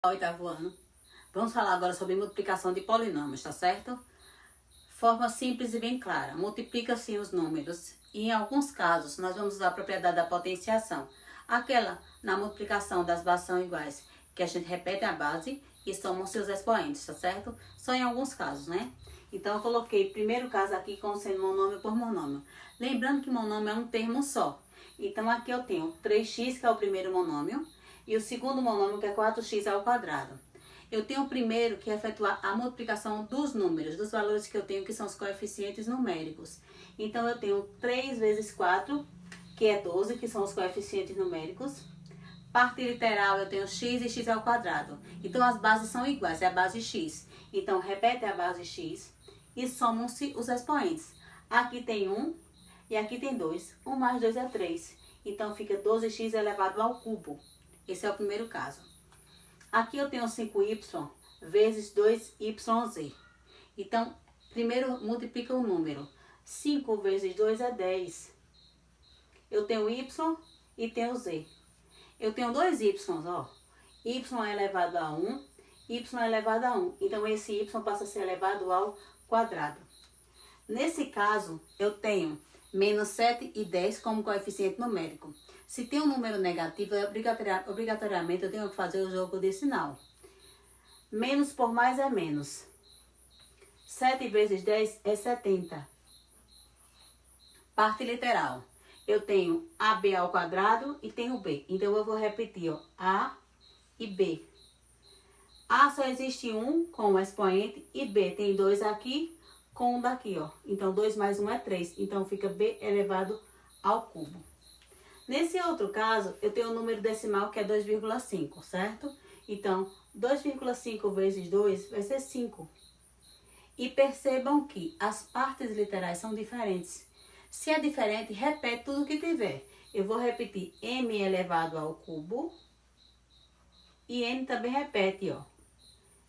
Oitavo ano. Vamos falar agora sobre multiplicação de polinômios, tá certo? Forma simples e bem clara. Multiplica-se os números e em alguns casos nós vamos usar a propriedade da potenciação. Aquela na multiplicação das bases são iguais, que a gente repete a base e somam seus expoentes, tá certo? Só em alguns casos, né? Então eu coloquei primeiro caso aqui como sendo monômio por monômio. Lembrando que monômio é um termo só. Então aqui eu tenho 3x, que é o primeiro monômio, e o segundo monômio, que é 4x ao quadrado. Eu tenho primeiro que efetuar a multiplicação dos números, dos valores que eu tenho, que são os coeficientes numéricos. Então, eu tenho 3 vezes 4, que é 12, que são os coeficientes numéricos. Parte literal, eu tenho x e x ao quadrado. Então, as bases são iguais, é a base x. Então, repete a base x e somam-se os expoentes. Aqui tem 1 e aqui tem 2. 1 mais 2 é 3. Então, fica 12x elevado ao cubo. Esse é o primeiro caso. Aqui eu tenho 5y vezes 2yz. Então, primeiro multiplica o número. 5 vezes 2 é 10. Eu tenho y e tenho z. Eu tenho dois y, ó. Y é elevado a 1, y é elevado a 1. Então, esse y passa a ser elevado ao quadrado. Nesse caso, eu tenho menos 7 e 10 como coeficiente numérico. Se tem um número negativo, obrigatoriamente eu tenho que fazer o jogo de sinal. Menos por mais é menos. 7 vezes 10 é 70. Parte literal. Eu tenho AB ao quadrado e tenho B. Então, eu vou repetir, ó, A e B. A só existe um com o expoente e B tem 2 aqui com um daqui, ó. Então, 2 mais 1 é 3. Então, fica B elevado ao cubo. Nesse outro caso, eu tenho um número decimal que é 2,5, certo? Então, 2,5 vezes 2 vai ser 5. E percebam que as partes literais são diferentes. Se é diferente, repete tudo que tiver. Eu vou repetir m elevado ao cubo. E n também repete, ó.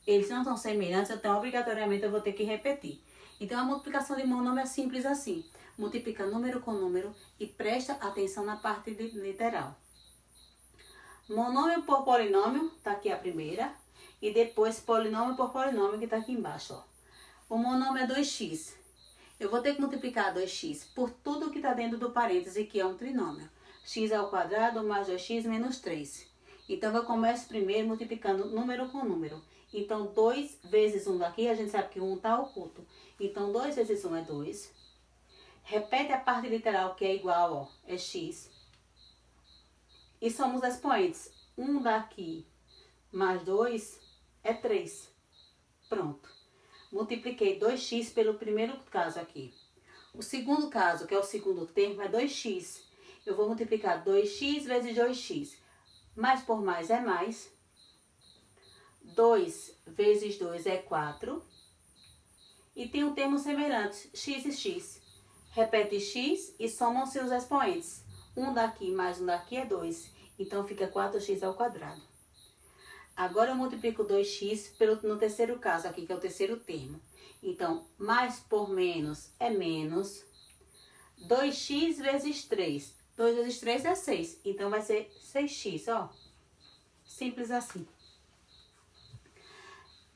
Eles não são semelhantes, então obrigatoriamente eu vou ter que repetir. Então, a multiplicação de monômio é simples assim. Multiplica número com número e presta atenção na parte literal. Monômio por polinômio, tá aqui a primeira. E depois polinômio por polinômio, que tá aqui embaixo, ó. O monômio é 2x. Eu vou ter que multiplicar 2x por tudo que tá dentro do parêntese, que é um trinômio. X ao quadrado mais 2x menos 3. Então, eu começo primeiro multiplicando número com número. Então, 2 vezes 1 daqui, a gente sabe que 1 está oculto. Então, 2 vezes 1 é 2. Repete a parte literal, que é igual, ó, é x. E somos expoentes. 1 daqui mais 2 é 3. Pronto. Multipliquei 2x pelo primeiro caso aqui. O segundo caso, que é o segundo termo, é 2x. Eu vou multiplicar 2x vezes 2x. Mais por mais é mais. 2 vezes 2 é 4. E tem um termo semelhante, x e x. Repete x e somam-se os expoentes. 1 daqui mais 1 daqui é 2. Então, fica 4x ao quadrado. Agora, eu multiplico 2x no terceiro caso aqui, que é o terceiro termo. Então, mais por menos é menos. 2x vezes 3. 2 vezes 3 é 6. Então, vai ser 6x, ó. Simples assim.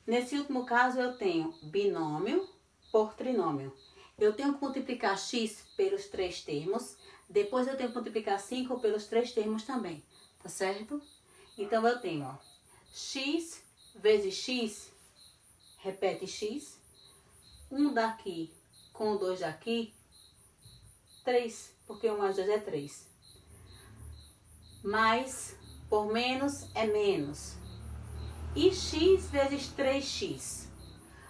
Nesse último caso, eu tenho binômio por trinômio. Eu tenho que multiplicar x pelos 3 termos. Depois, eu tenho que multiplicar 5 pelos 3 termos também. Tá certo? Então, eu tenho, ó, x vezes x, repete x. 1 daqui com 2 daqui, 3, porque 1 mais 2 é 3. Mais por menos é menos. E x vezes 3x.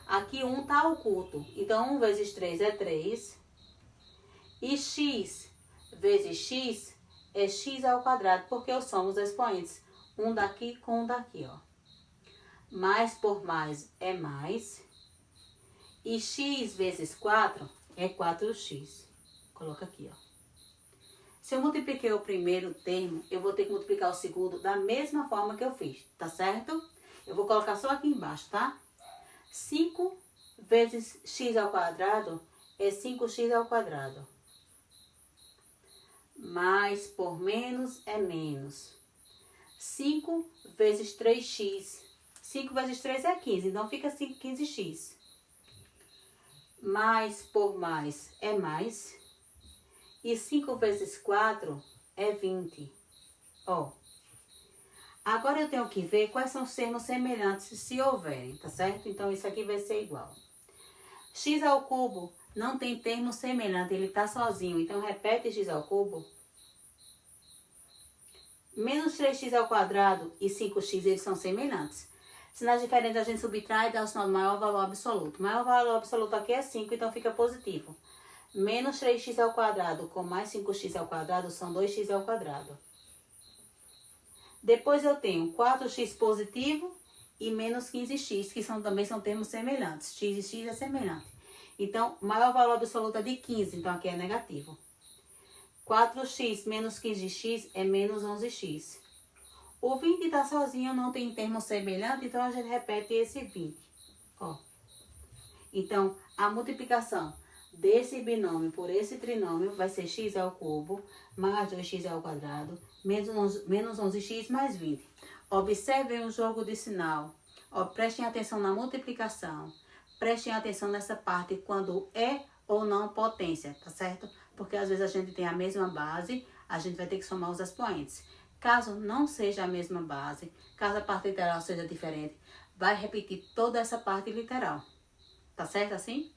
Aqui 1 está oculto. Então, 1 vezes 3 é 3. E x vezes x é x ao quadrado, porque eu somo os expoentes. 1 daqui com 1 daqui, ó. Mais por mais é mais. E x vezes 4 é 4x. Coloca aqui, ó. Se eu multipliquei o primeiro termo, eu vou ter que multiplicar o segundo da mesma forma que eu fiz, tá certo? Eu vou colocar só aqui embaixo, tá? 5 vezes x ao quadrado é 5x ao quadrado. Mais por menos é menos. 5 vezes 3x 5 vezes 3 é 15, então fica 15x. Mais por mais é mais. E 5 vezes 4 é 20. Ó. Agora eu tenho que ver quais são os termos semelhantes, se houverem, tá certo? Então, isso aqui vai ser igual. X ao cubo não tem termo semelhante, ele tá sozinho. Então, repete x ao cubo. Menos 3x ao quadrado e 5x, eles são semelhantes. Sinais diferentes a gente subtrai e dá o sinal do maior valor absoluto. O maior valor absoluto aqui é 5, então fica positivo. Menos 3x ao quadrado com mais 5x ao quadrado são 2x ao quadrado. Depois eu tenho 4x positivo e menos 15x, que também são termos semelhantes. X e x é semelhante. Então, o maior valor absoluto é de 15, então aqui é negativo. 4x menos 15x é menos 11x. O 20 está sozinho, não tem termo semelhante, então a gente repete esse 20. Ó. Então, a multiplicação desse binômio por esse trinômio vai ser x ao cubo mais 2x ao quadrado menos 11x mais 20. Observem o jogo de sinal. Ó, prestem atenção na multiplicação. Prestem atenção nessa parte quando é ou não potência, tá certo? Porque às vezes a gente tem a mesma base, a gente vai ter que somar os expoentes. Caso não seja a mesma base, caso a parte literal seja diferente, vai repetir toda essa parte literal. Tá certo assim?